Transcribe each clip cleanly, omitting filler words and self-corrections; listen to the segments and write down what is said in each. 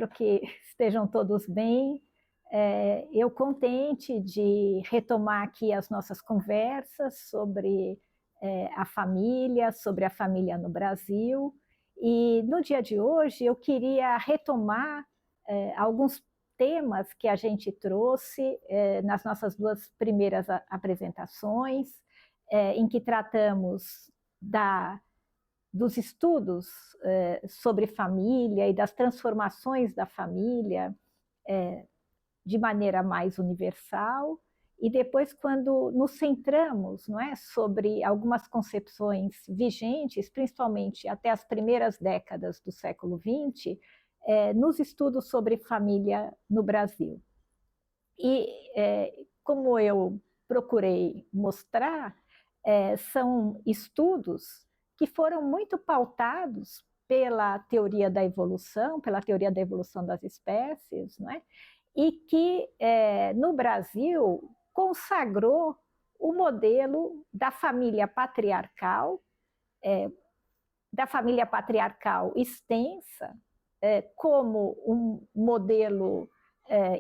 espero que estejam todos bem. Eu contente de retomar aqui as nossas conversas sobre sobre a família no Brasil. E no dia de hoje eu queria retomar alguns temas que a gente trouxe nas nossas duas primeiras apresentações, em que tratamos dos estudos sobre família e das transformações da família de maneira mais universal, e depois quando nos centramos, não é, sobre algumas concepções vigentes, principalmente até as primeiras décadas do século XX, nos estudos sobre família no Brasil. E como eu procurei mostrar, são estudos que foram muito pautados pela teoria da evolução das espécies, não é? E que no Brasil consagrou o modelo da família patriarcal extensa, como um modelo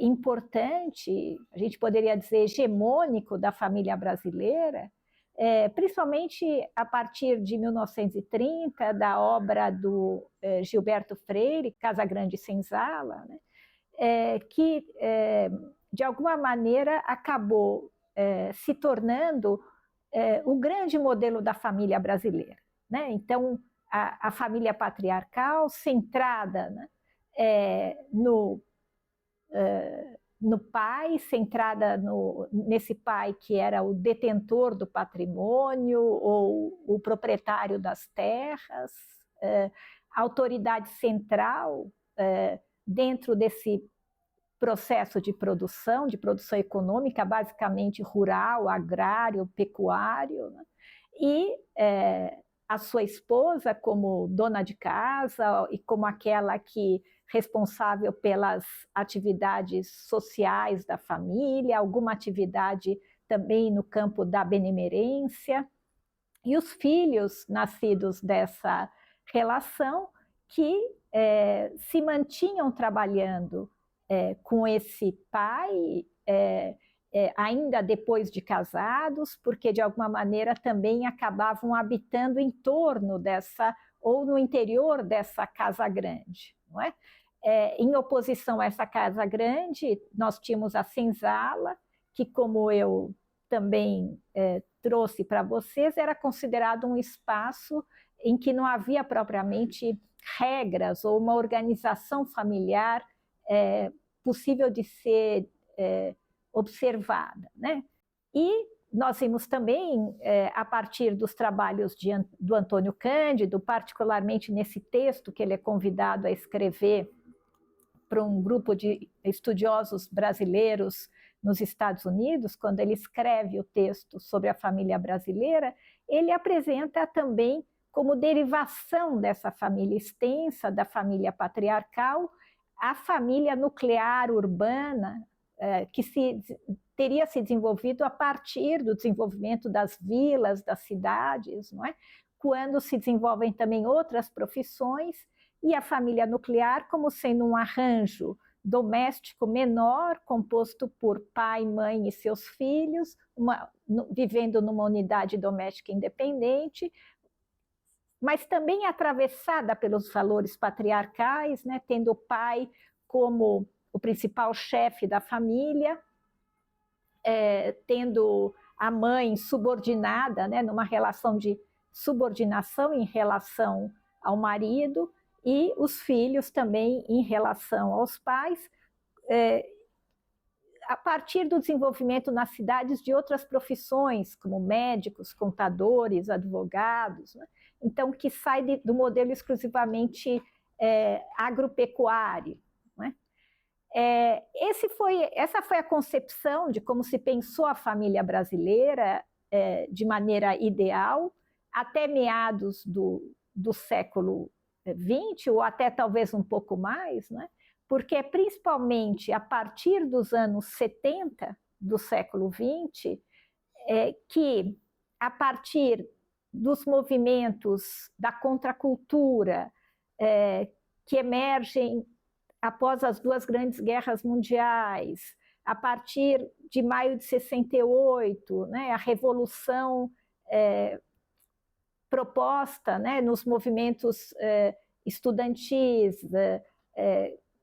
importante, a gente poderia dizer hegemônico da família brasileira, principalmente a partir de 1930, da obra do Gilberto Freire, Casa Grande e Senzala, né? Que de alguma maneira acabou se tornando o grande modelo da família brasileira, né? Então, a família patriarcal centrada, né, no pai, centrada nesse pai que era o detentor do patrimônio ou o proprietário das terras, a autoridade central dentro desse processo de produção econômica, basicamente rural, agrário, pecuário, né? E a sua esposa como dona de casa e como aquela que responsável pelas atividades sociais da família, alguma atividade também no campo da benemerência, e os filhos nascidos dessa relação que se mantinham trabalhando com esse pai, ainda depois de casados, porque de alguma maneira também acabavam habitando em torno dessa, ou no interior dessa casa grande, não é? Em oposição a essa casa grande, nós tínhamos a senzala, que, como eu também trouxe para vocês, era considerado um espaço em que não havia propriamente regras ou uma organização familiar possível de ser observada, né? E nós vimos também, a partir dos trabalhos do Antônio Cândido, particularmente nesse texto que ele é convidado a escrever para um grupo de estudiosos brasileiros nos Estados Unidos, quando ele escreve o texto sobre a família brasileira, ele apresenta também como derivação dessa família extensa, da família patriarcal, a família nuclear urbana, que teria se desenvolvido a partir do desenvolvimento das vilas, das cidades, não é? Quando se desenvolvem também outras profissões, e a família nuclear como sendo um arranjo doméstico menor, composto por pai, mãe e seus filhos, vivendo numa unidade doméstica independente, mas também atravessada pelos valores patriarcais, né, tendo o pai como o principal chefe da família, tendo a mãe subordinada, né, numa relação de subordinação em relação ao marido, e os filhos também em relação aos pais, a partir do desenvolvimento nas cidades de outras profissões, como médicos, contadores, advogados, né? Então, que sai do modelo exclusivamente agropecuário, né? Essa foi a concepção de como se pensou a família brasileira de maneira ideal, até meados do século XX, ou até talvez um pouco mais, né? Porque é principalmente a partir dos anos 70 do século XX que, a partir dos movimentos da contracultura que emergem após as duas grandes guerras mundiais, a partir de maio de 68, né, a revolução proposta, né, nos movimentos estudantis,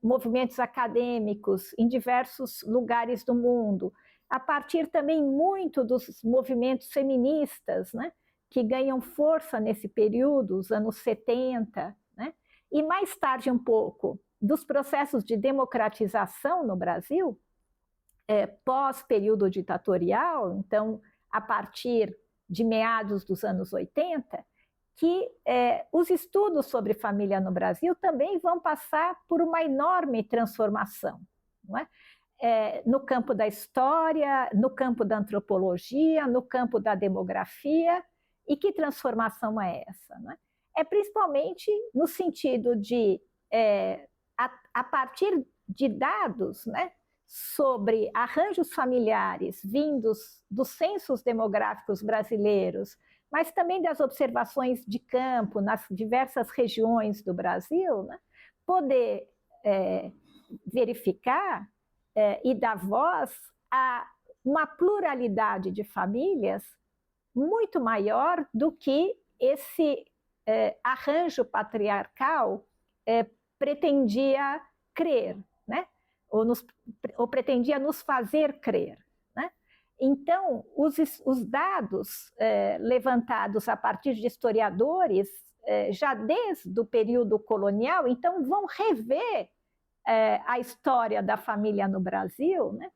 movimentos acadêmicos em diversos lugares do mundo, a partir também muito dos movimentos feministas, né, que ganham força nesse período, os anos 70, né, e mais tarde um pouco dos processos de democratização no Brasil, pós-período ditatorial, então, a partir de meados dos anos 80, que os estudos sobre família no Brasil também vão passar por uma enorme transformação, não é? No campo da história, no campo da antropologia, no campo da demografia. E que transformação é essa? Não é? É principalmente no sentido de, a partir de dados, né, sobre arranjos familiares vindos dos censos demográficos brasileiros, mas também das observações de campo nas diversas regiões do Brasil, né, poder verificar e dar voz a uma pluralidade de famílias muito maior do que esse arranjo patriarcal pretendia crer, né? Ou pretendia nos fazer crer. Né? Então, os dados levantados a partir de historiadores, já desde o período colonial, então vão rever a história da família no Brasil, né?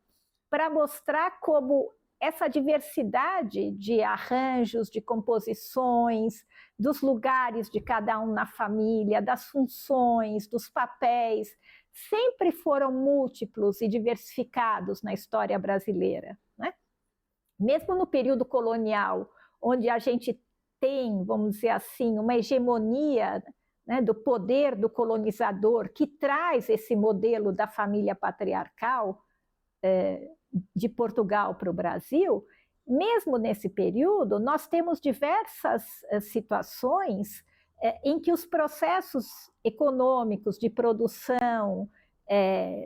Para mostrar como essa diversidade de arranjos, de composições, dos lugares de cada um na família, das funções, dos papéis, sempre foram múltiplos e diversificados na história brasileira. Né? Mesmo no período colonial, onde a gente tem, vamos dizer assim, uma hegemonia, né, do poder do colonizador, que traz esse modelo da família patriarcal, de Portugal para o Brasil, mesmo nesse período, nós temos diversas situações em que os processos econômicos de produção,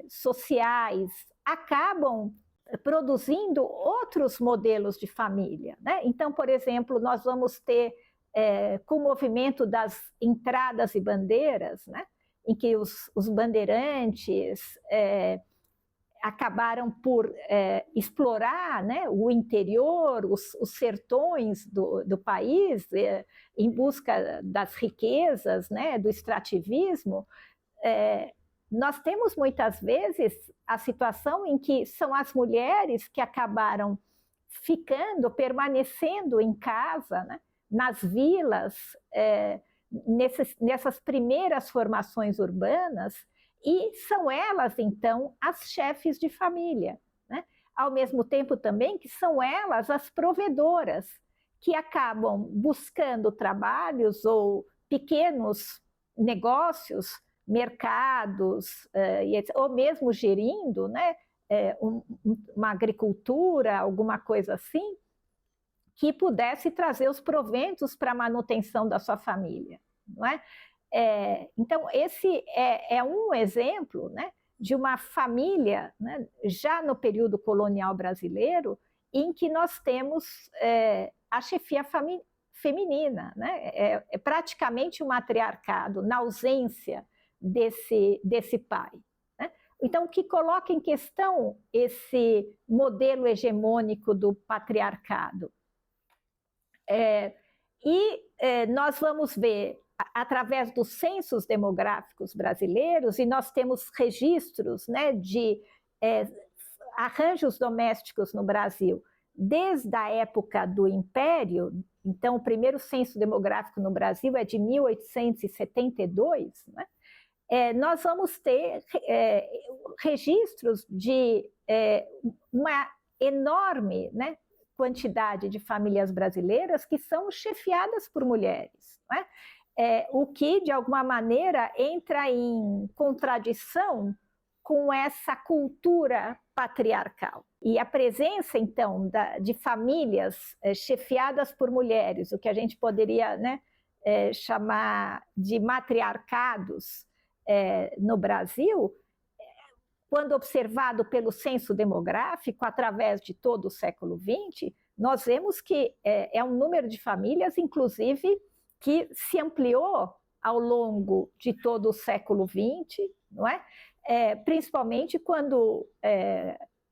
sociais, acabam produzindo outros modelos de família. Né? Então, por exemplo, nós vamos ter, com o movimento das entradas e bandeiras, né? Em que os bandeirantes acabaram por explorar, né, o interior, os sertões do país, em busca das riquezas, né, do extrativismo. Nós temos muitas vezes a situação em que são as mulheres que acabaram permanecendo em casa, né, nas vilas, nessas primeiras formações urbanas, e são elas, então, as chefes de família, né? Ao mesmo tempo também que são elas as provedoras, que acabam buscando trabalhos ou pequenos negócios, mercados, ou mesmo gerindo, né, uma agricultura, alguma coisa assim, que pudesse trazer os proventos para a manutenção da sua família, não é? Então, esse é um exemplo, né, de uma família, né, já no período colonial brasileiro, em que nós temos a chefia feminina, né? É praticamente um matriarcado, na ausência desse pai. Né? Então, o que coloca em questão esse modelo hegemônico do patriarcado? Nós vamos ver, através dos censos demográficos brasileiros, e nós temos registros, né, de arranjos domésticos no Brasil desde a época do Império. Então, o primeiro censo demográfico no Brasil é de 1872, né? Nós vamos ter registros de uma enorme, né, quantidade de famílias brasileiras que são chefiadas por mulheres, né? O que, de alguma maneira, entra em contradição com essa cultura patriarcal. E a presença, então, de famílias chefiadas por mulheres, o que a gente poderia, né, chamar de matriarcados no Brasil, quando observado pelo censo demográfico, através de todo o século XX, nós vemos que é um número de famílias, inclusive, que se ampliou ao longo de todo o século XX, não é? Principalmente quando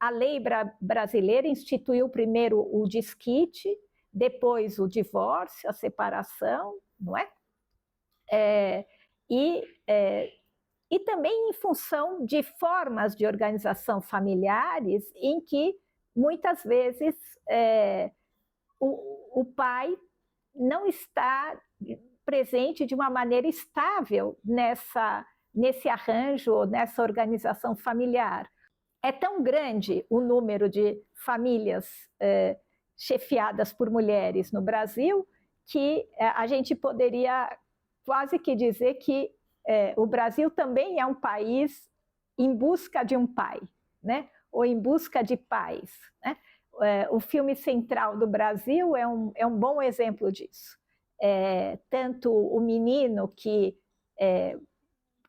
a lei brasileira instituiu primeiro o desquite, depois o divórcio, a separação, não é? E também em função de formas de organização familiares em que, muitas vezes, o pai não está presente de uma maneira estável nesse arranjo, nessa organização familiar. É tão grande o número de famílias chefiadas por mulheres no Brasil que a gente poderia quase que dizer que o Brasil também é um país em busca de um pai, né? Ou em busca de pais, né? O filme Central do Brasil é um bom exemplo disso. Tanto o menino que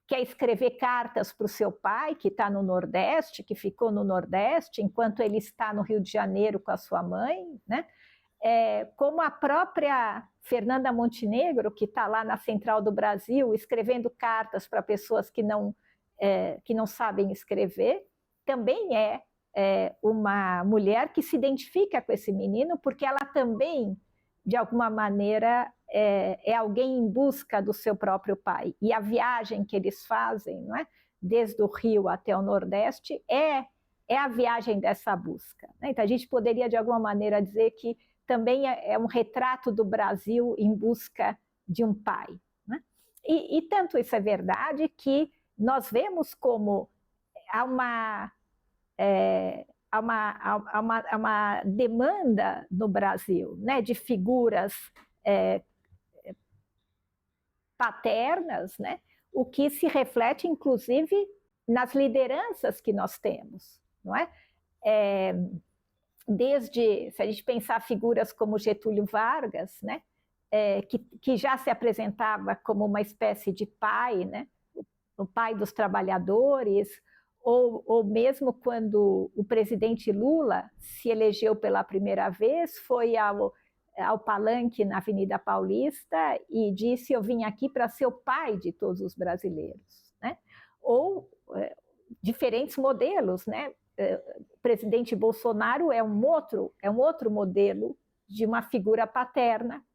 quer escrever cartas para o seu pai, que está no Nordeste, que ficou no Nordeste, enquanto ele está no Rio de Janeiro com a sua mãe, né? Como a própria Fernanda Montenegro, que está lá na Central do Brasil, escrevendo cartas para pessoas que não sabem escrever, também é uma mulher que se identifica com esse menino, porque ela também, de alguma maneira, é alguém em busca do seu próprio pai. E a viagem que eles fazem, não é? Desde o Rio até o Nordeste, é a viagem dessa busca, né? Então, a gente poderia, de alguma maneira, dizer que também é um retrato do Brasil em busca de um pai, né? E tanto isso é verdade que nós vemos como há uma demanda no Brasil, né, de figuras paternas, né, o que se reflete, inclusive, nas lideranças que nós temos, não é? Desde, se a gente pensar figuras como Getúlio Vargas, né, que já se apresentava como uma espécie de pai, né, o pai dos trabalhadores, ou mesmo quando o presidente Lula se elegeu pela primeira vez, foi ao palanque na Avenida Paulista e disse: eu vim aqui para ser o pai de todos os brasileiros, né? Ou diferentes modelos, né? O presidente Bolsonaro é um outro modelo de uma figura paterna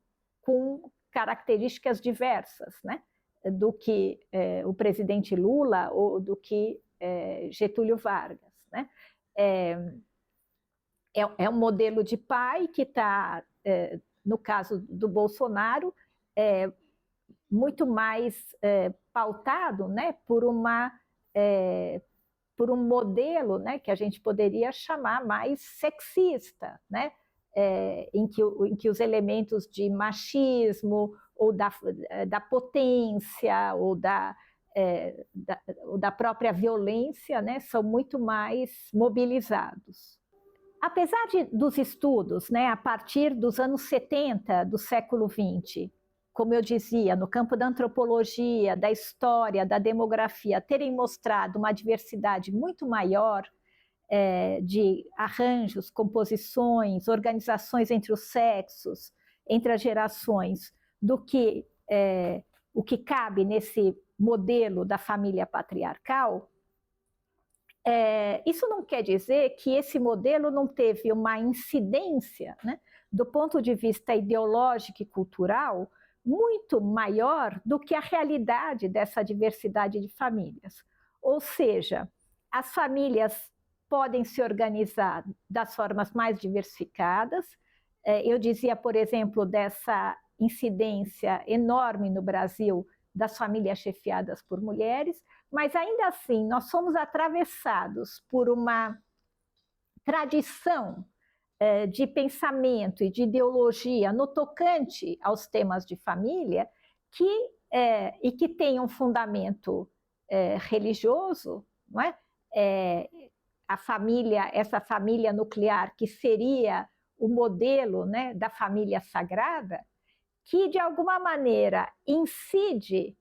com características diversas, né? Do que o presidente Lula ou do que Getúlio Vargas, né? É um modelo de pai que está, no caso do Bolsonaro, muito mais pautado, né, por um modelo, né, que a gente poderia chamar mais sexista, né, em que os elementos de machismo ou da potência ou da própria violência, né, são muito mais mobilizados. Apesar dos estudos, né, a partir dos anos 70 do século XX, como eu dizia, no campo da antropologia, da história, da demografia, terem mostrado uma diversidade muito maior de arranjos, composições, organizações entre os sexos, entre as gerações, do que o que cabe nesse modelo da família patriarcal, isso não quer dizer que esse modelo não teve uma incidência, né, do ponto de vista ideológico e cultural, muito maior do que a realidade dessa diversidade de famílias. Ou seja, as famílias podem se organizar das formas mais diversificadas. Eu dizia, por exemplo, dessa incidência enorme no Brasil das famílias chefiadas por mulheres, mas ainda assim nós somos atravessados por uma tradição de pensamento e de ideologia no tocante aos temas de família e que tem um fundamento religioso, não é? Essa família nuclear que seria o modelo, né, da família sagrada, que de alguma maneira incide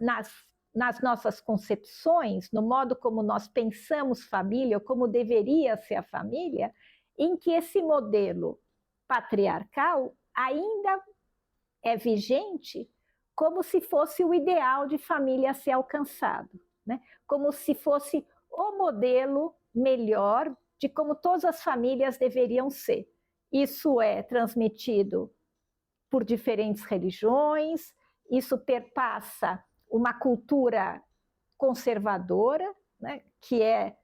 nas nas nossas concepções, no modo como nós pensamos família, ou como deveria ser a família, em que esse modelo patriarcal ainda é vigente como se fosse o ideal de família a ser alcançado, né? Como se fosse o modelo melhor de como todas as famílias deveriam ser. Isso é transmitido por diferentes religiões, isso perpassa uma cultura conservadora, né, que é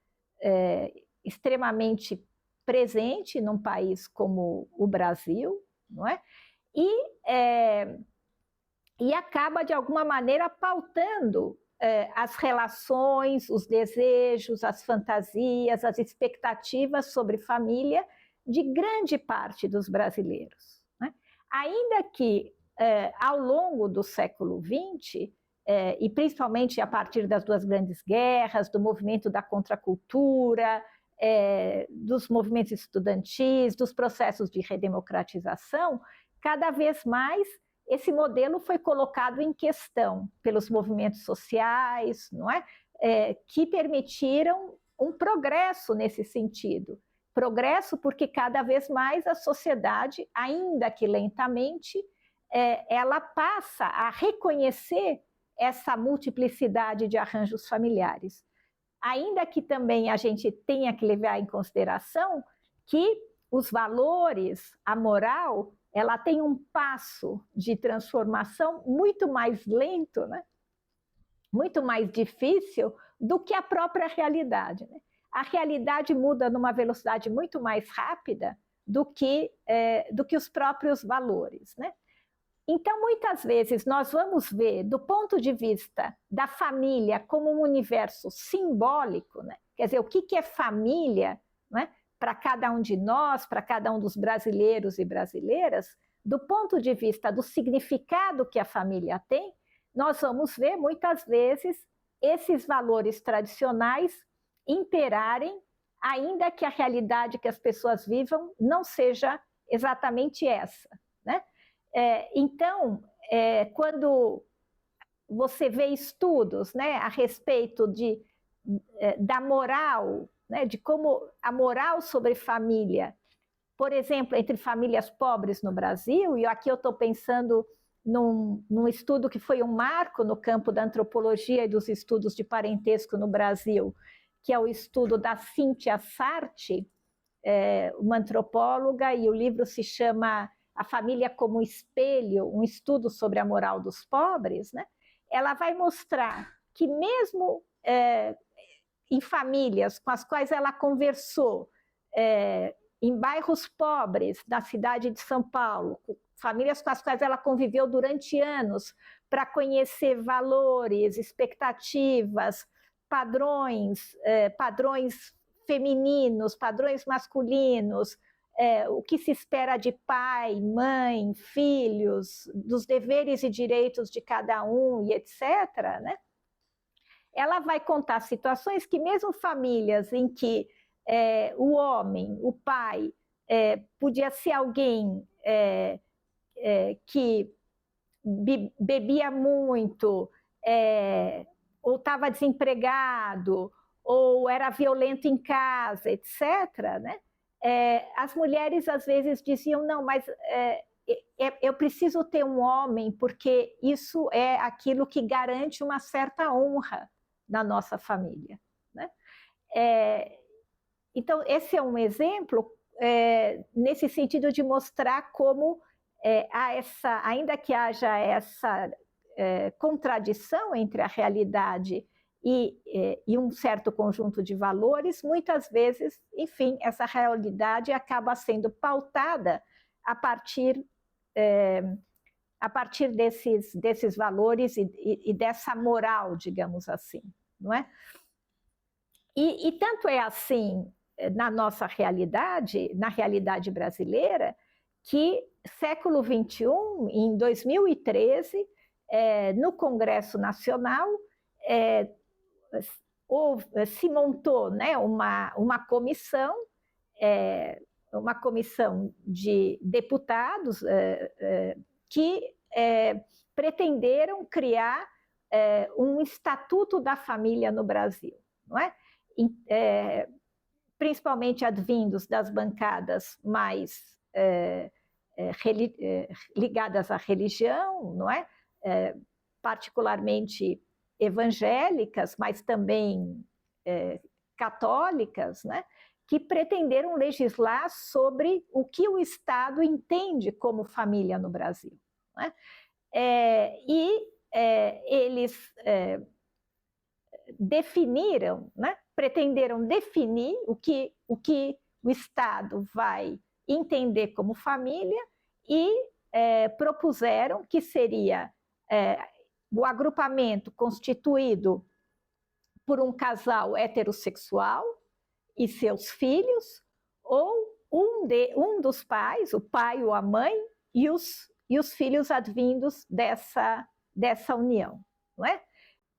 extremamente presente num país como o Brasil, não é? E acaba, de alguma maneira, pautando as relações, os desejos, as fantasias, as expectativas sobre família de grande parte dos brasileiros, né? Ainda que, ao longo do século XX, e principalmente a partir das duas grandes guerras, do movimento da contracultura, dos movimentos estudantis, dos processos de redemocratização, cada vez mais esse modelo foi colocado em questão pelos movimentos sociais, não é? Que permitiram um progresso nesse sentido. Progresso porque cada vez mais a sociedade, ainda que lentamente, ela passa a reconhecer essa multiplicidade de arranjos familiares. Ainda que também a gente tenha que levar em consideração que os valores, a moral, ela tem um passo de transformação muito mais lento, né? Muito mais difícil do que a própria realidade, né? A realidade muda numa velocidade muito mais rápida do que os próprios valores, né? Então, muitas vezes, nós vamos ver, do ponto de vista da família como um universo simbólico, né? Quer dizer, o que é família, né? Para cada um de nós, para cada um dos brasileiros e brasileiras, do ponto de vista do significado que a família tem, nós vamos ver, muitas vezes, esses valores tradicionais imperarem, ainda que a realidade que as pessoas vivam não seja exatamente essa, né? Então, quando você vê estudos, né, a respeito da moral, né, de como a moral sobre família, por exemplo, entre famílias pobres no Brasil, e aqui eu estou pensando num estudo que foi um marco no campo da antropologia e dos estudos de parentesco no Brasil, que é o estudo da Cíntia Sarti, uma antropóloga, e o livro se chama A Família como Espelho, um estudo sobre a moral dos pobres, né? Ela vai mostrar que mesmo em famílias com as quais ela conversou, em bairros pobres da cidade de São Paulo, famílias com as quais ela conviveu durante anos para conhecer valores, expectativas, padrões femininos, padrões masculinos, o que se espera de pai, mãe, filhos, dos deveres e direitos de cada um e etc., né? Ela vai contar situações que mesmo famílias em que o homem, o pai, podia ser alguém que bebia muito, ou estava desempregado, ou era violento em casa, etc., né? As mulheres às vezes diziam, não, mas eu preciso ter um homem porque isso é aquilo que garante uma certa honra na nossa família, né? Então, esse é um exemplo nesse sentido de mostrar como ainda que haja essa contradição entre a realidade e um certo conjunto de valores, muitas vezes, enfim, essa realidade acaba sendo pautada a partir desses valores e dessa moral, digamos assim, não é? E tanto é assim na nossa realidade, na realidade brasileira, que século XXI, em 2013, no Congresso Nacional, se montou, né, uma comissão de deputados que pretenderam criar um estatuto da família no Brasil, não é? Principalmente advindos das bancadas mais ligadas à religião, não é? Particularmente evangélicas, mas também católicas, né? Que pretenderam legislar sobre o que o Estado entende como família no Brasil, né? Eles definiram, né? Pretenderam definir o que o Estado vai entender como família e propuseram que seria o agrupamento constituído por um casal heterossexual e seus filhos, ou um dos pais, o pai ou a mãe, e os filhos advindos dessa união, não é?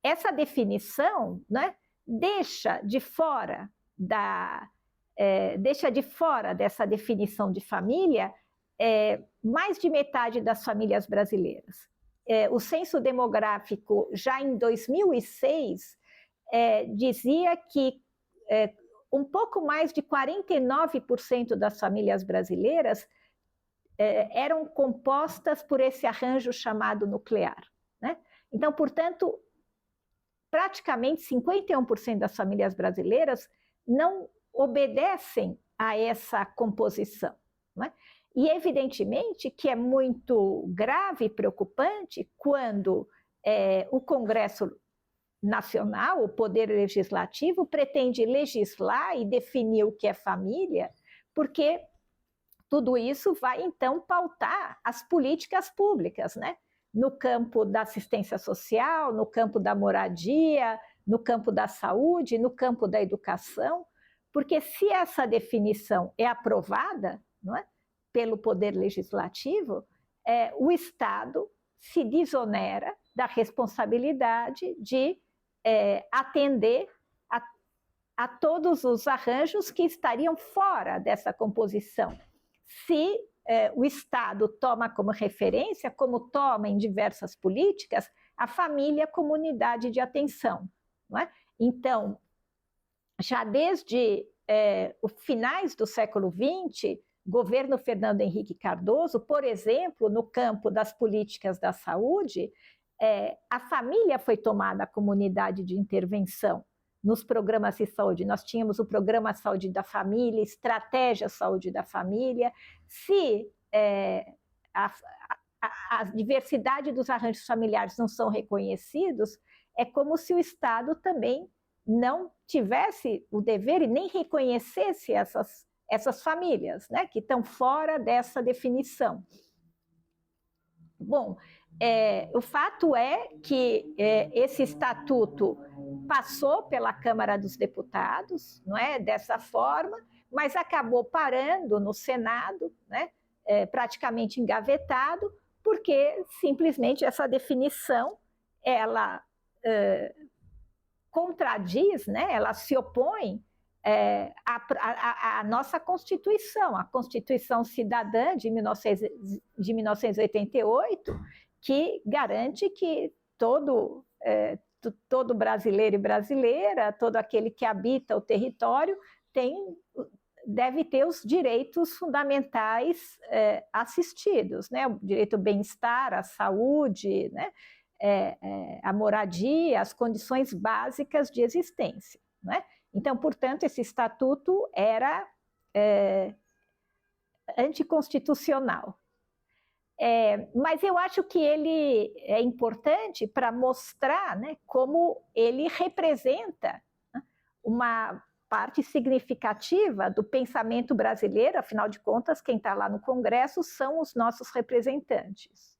Essa definição, né, deixa de fora dessa definição de família mais de metade das famílias brasileiras. O censo demográfico, já em 2006, dizia que um pouco mais de 49% das famílias brasileiras eram compostas por esse arranjo chamado nuclear, né? Então, portanto, praticamente 51% das famílias brasileiras não obedecem a essa composição, né? E evidentemente que é muito grave e preocupante quando o Congresso Nacional, o Poder Legislativo, pretende legislar e definir o que é família, porque tudo isso vai então pautar as políticas públicas, né? No campo da assistência social, no campo da moradia, no campo da saúde, no campo da educação, porque se essa definição é aprovada, não é, pelo Poder Legislativo, o Estado se desonera da responsabilidade de atender a todos os arranjos que estariam fora dessa composição. Se o Estado toma como referência, como toma em diversas políticas, a família como unidade de atenção, não é? Então, já desde os finais do século XX, governo Fernando Henrique Cardoso, por exemplo, no campo das políticas da saúde, a família foi tomada como unidade de intervenção nos programas de saúde. Nós tínhamos o Programa Saúde da Família, Estratégia Saúde da Família. Se a diversidade dos arranjos familiares não são reconhecidos, é como se o Estado também não tivesse o dever e nem reconhecesse essas famílias, né, que estão fora dessa definição. Bom, o fato é que esse estatuto passou pela Câmara dos Deputados, não é, dessa forma, mas acabou parando no Senado, né, praticamente engavetado, porque simplesmente essa definição ela contradiz, né, ela se opõe a nossa Constituição, a Constituição Cidadã de 1988, que garante que todo brasileiro e brasileira, todo aquele que habita o território, deve ter os direitos fundamentais assistidos, né? O direito ao bem-estar, à saúde, né? A moradia, as condições básicas de existência, né? Então, portanto, esse estatuto era anticonstitucional. Mas eu acho que ele é importante para mostrar, né, como ele representa, né, uma parte significativa do pensamento brasileiro. Afinal de contas, quem está lá no Congresso são os nossos representantes.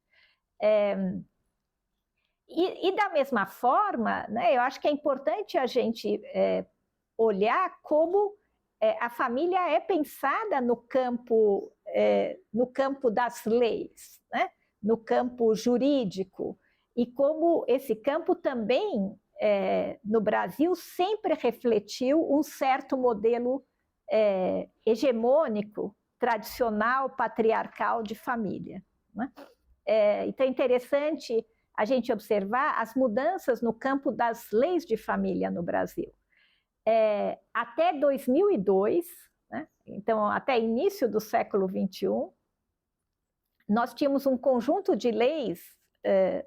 E da mesma forma, né, eu acho que é importante a gente olhar como a família é pensada no campo das leis, né? No campo jurídico, e como esse campo também, no Brasil, sempre refletiu um certo modelo hegemônico, tradicional, patriarcal de família, né? Então é interessante a gente observar as mudanças no campo das leis de família no Brasil. Até 2002, né, então até início do século XXI, nós tínhamos um conjunto de leis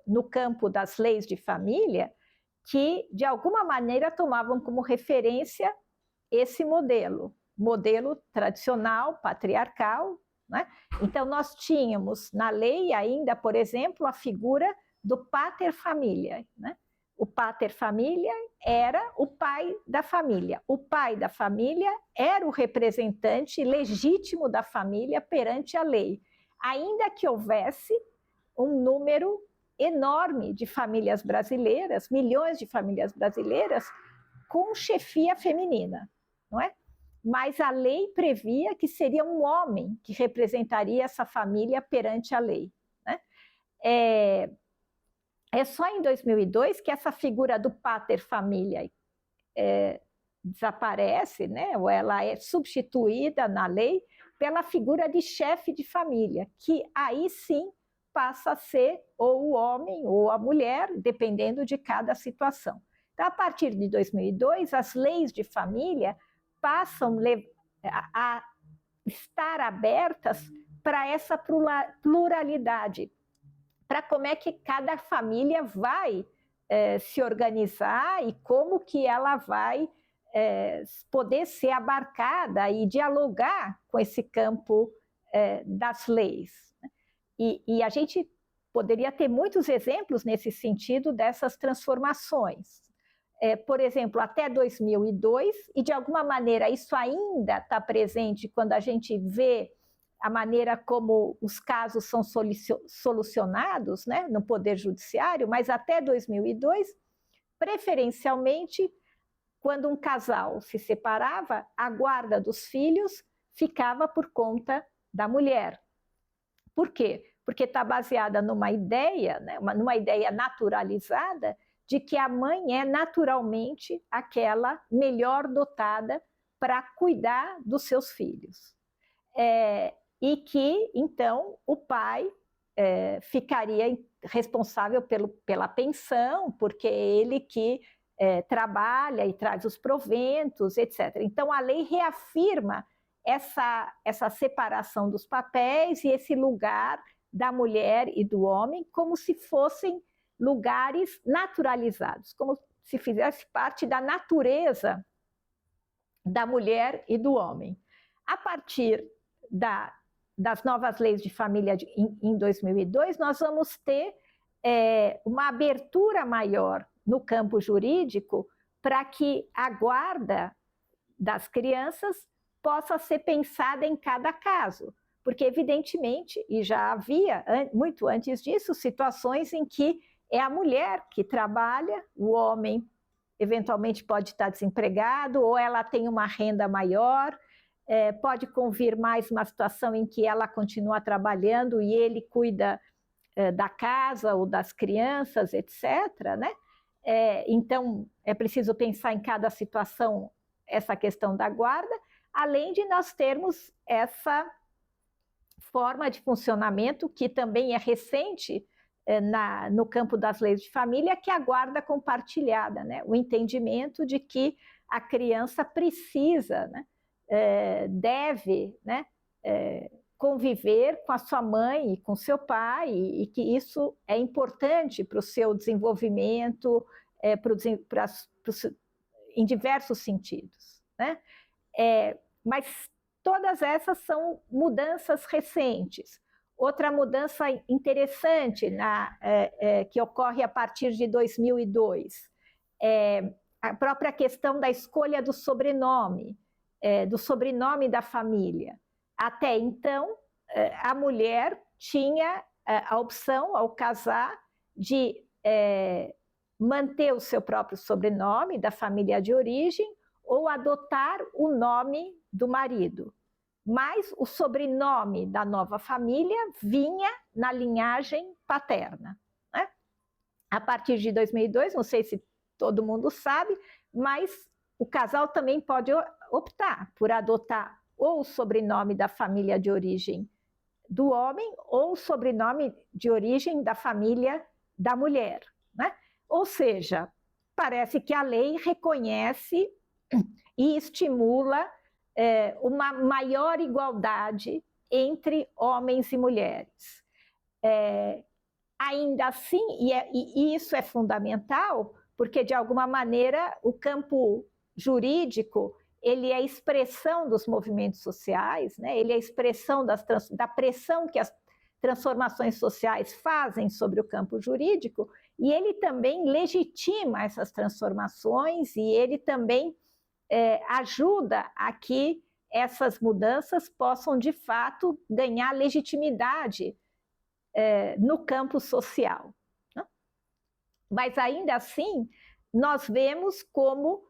no campo das leis de família que, de alguma maneira, tomavam como referência esse modelo tradicional, patriarcal, né? Então, nós tínhamos na lei ainda, por exemplo, a figura do pater familiae, né? O pater familiae era o pai da família. O pai da família era o representante legítimo da família perante a lei, ainda que houvesse um número enorme de famílias brasileiras, milhões de famílias brasileiras, com chefia feminina, não é? Mas a lei previa que seria um homem que representaria essa família perante a lei, né? É só em 2002 que essa figura do pater familiae desaparece, né? Ou ela é substituída na lei pela figura de chefe de família, que aí sim passa a ser ou o homem ou a mulher, dependendo de cada situação. Então, a partir de 2002, as leis de família passam a estar abertas para essa pluralidade, para como é que cada família vai se organizar e como que ela vai poder ser abarcada e dialogar com esse campo das leis. E a gente poderia ter muitos exemplos nesse sentido dessas transformações. Por exemplo, até 2002, e de alguma maneira isso ainda está presente quando a gente vê a maneira como os casos são solucionados, né, no Poder Judiciário, mas até 2002, preferencialmente, quando um casal se separava, a guarda dos filhos ficava por conta da mulher. Por quê? Porque está baseada numa ideia, né, numa ideia naturalizada, de que a mãe é naturalmente aquela melhor dotada para cuidar dos seus filhos. E que, então, o pai ficaria responsável pela pensão, porque é ele que trabalha e traz os proventos, etc. Então, a lei reafirma essa separação dos papéis e esse lugar da mulher e do homem como se fossem lugares naturalizados, como se fizesse parte da natureza da mulher e do homem. A partir das novas leis de família em 2002, nós vamos ter uma abertura maior no campo jurídico para que a guarda das crianças possa ser pensada em cada caso, porque evidentemente, e já havia muito antes disso, situações em que é a mulher que trabalha, o homem eventualmente pode estar desempregado, ou ela tem uma renda maior, pode convir mais uma situação em que ela continua trabalhando e ele cuida da casa ou das crianças, etc., né? Então, é preciso pensar em cada situação essa questão da guarda, além de nós termos essa forma de funcionamento, que também é recente no campo das leis de família, que é a guarda compartilhada, né? O entendimento de que a criança precisa, né? Deve, né? Conviver com a sua mãe e com seu pai, e que isso é importante para o seu desenvolvimento em diversos sentidos, né? Mas todas essas são mudanças recentes. Outra mudança interessante que ocorre a partir de 2002 é a própria questão da escolha do sobrenome da família. Até então, a mulher tinha a opção, ao casar, de manter o seu próprio sobrenome da família de origem ou adotar o nome do marido. Mas o sobrenome da nova família vinha na linhagem paterna, né? A partir de 2002, não sei se todo mundo sabe, mas o casal também pode optar por adotar ou o sobrenome da família de origem do homem ou o sobrenome de origem da família da mulher, né? Ou seja, parece que a lei reconhece e estimula uma maior igualdade entre homens e mulheres. Ainda assim, e isso é fundamental, porque de alguma maneira o campo jurídico ele é a expressão dos movimentos sociais, né? Ele é a expressão da pressão que as transformações sociais fazem sobre o campo jurídico, e ele também legitima essas transformações, e ele também ajuda a que essas mudanças possam, de fato, ganhar legitimidade no campo social. Né? Mas, ainda assim, nós vemos como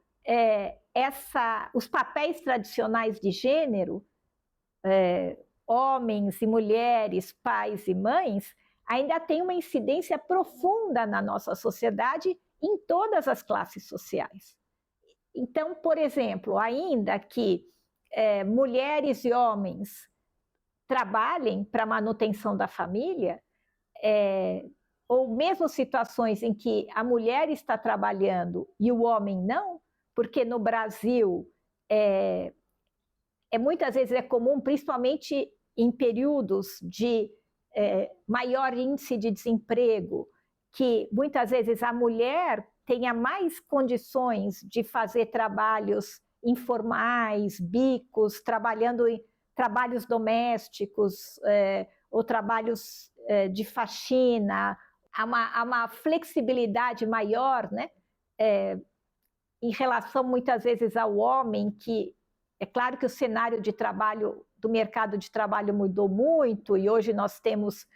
os papéis tradicionais de gênero, homens e mulheres, pais e mães, ainda têm uma incidência profunda na nossa sociedade em todas as classes sociais. Então, por exemplo, ainda que mulheres e homens trabalhem para a manutenção da família, ou mesmo situações em que a mulher está trabalhando e o homem não, porque no Brasil muitas vezes é comum, principalmente em períodos de maior índice de desemprego, que muitas vezes a mulher tenha mais condições de fazer trabalhos informais, bicos, trabalhando em trabalhos domésticos, ou trabalhos de faxina. Há uma flexibilidade maior, né? Em relação muitas vezes ao homem, que é claro que o cenário de trabalho, do mercado de trabalho mudou muito, e hoje nós temos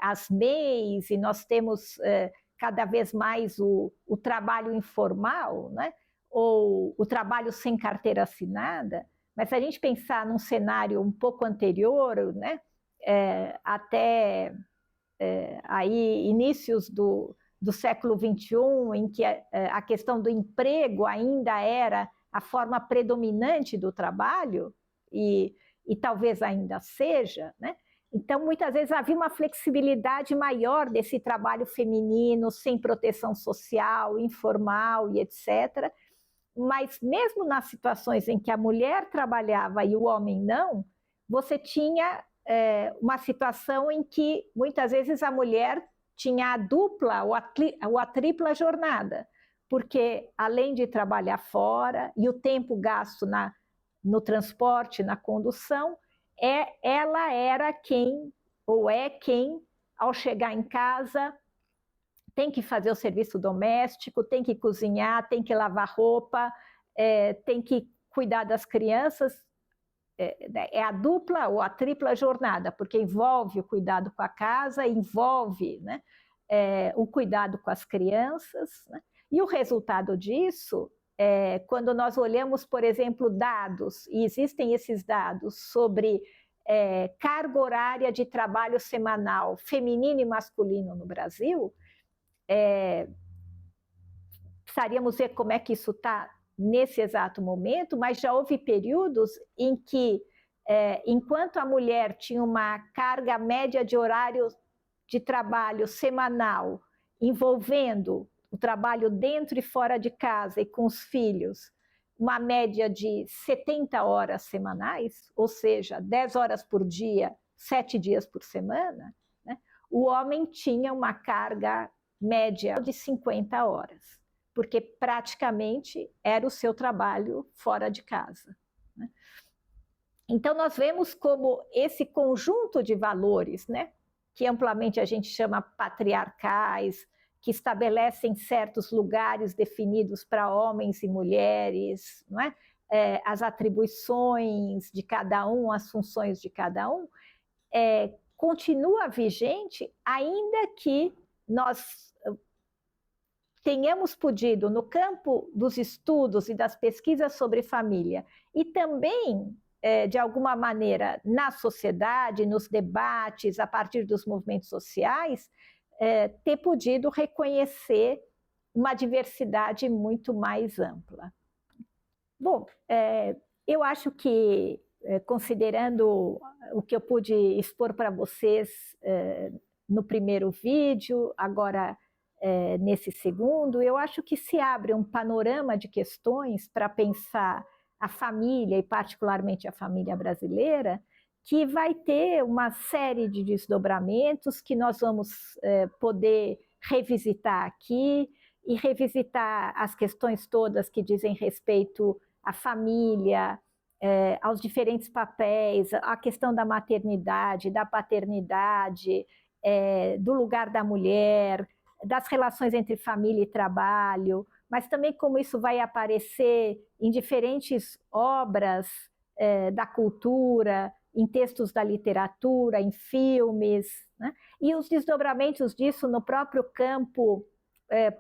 as MEIs, e nós temos cada vez mais o trabalho informal, né? Ou o trabalho sem carteira assinada. Mas se a gente pensar num cenário um pouco anterior, né? Até aí, inícios do século XXI, em que a questão do emprego ainda era a forma predominante do trabalho, e talvez ainda seja, né? Então, muitas vezes havia uma flexibilidade maior desse trabalho feminino, sem proteção social, informal e etc. Mas mesmo nas situações em que a mulher trabalhava e o homem não, você tinha uma situação em que muitas vezes a mulher tinha a dupla ou a tripla jornada, porque além de trabalhar fora e o tempo gasto no transporte, na condução, ela era quem, ou é quem, ao chegar em casa, tem que fazer o serviço doméstico, tem que cozinhar, tem que lavar roupa, tem que cuidar das crianças. É a dupla ou a tripla jornada, porque envolve o cuidado com a casa, envolve, né, o cuidado com as crianças, né? E o resultado disso, quando nós olhamos, por exemplo, dados, e existem esses dados sobre carga horária de trabalho semanal feminino e masculino no Brasil, precisaríamos ver como é que isso está nesse exato momento, mas já houve períodos em que, enquanto a mulher tinha uma carga média de horário de trabalho semanal, envolvendo o trabalho dentro e fora de casa e com os filhos, uma média de 70 horas semanais, ou seja, 10 horas por dia, 7 dias por semana, né? O homem tinha uma carga média de 50 horas, porque praticamente era o seu trabalho fora de casa, né? Então, nós vemos como esse conjunto de valores, né, que amplamente a gente chama patriarcais, que estabelecem certos lugares definidos para homens e mulheres, não é? As atribuições de cada um, as funções de cada um, continua vigente, ainda que nós tenhamos podido, no campo dos estudos e das pesquisas sobre família, e também, de alguma maneira, na sociedade, nos debates, a partir dos movimentos sociais, ter podido reconhecer uma diversidade muito mais ampla. Bom, eu acho que, considerando o que eu pude expor para vocês no primeiro vídeo, agora nesse segundo, eu acho que se abre um panorama de questões para pensar a família, e particularmente a família brasileira, que vai ter uma série de desdobramentos que nós vamos poder revisitar aqui, e revisitar as questões todas que dizem respeito à família, aos diferentes papéis, a questão da maternidade, da paternidade, do lugar da mulher, das relações entre família e trabalho, mas também como isso vai aparecer em diferentes obras da cultura, em textos da literatura, em filmes, né? E os desdobramentos disso no próprio campo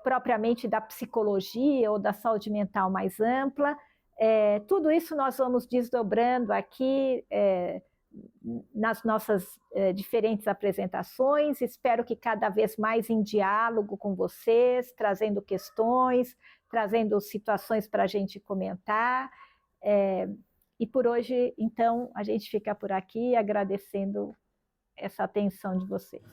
propriamente da psicologia ou da saúde mental mais ampla. Tudo isso nós vamos desdobrando aqui nas nossas diferentes apresentações. Espero que cada vez mais em diálogo com vocês, trazendo questões, trazendo situações para a gente comentar. E por hoje, então, a gente fica por aqui agradecendo essa atenção de vocês.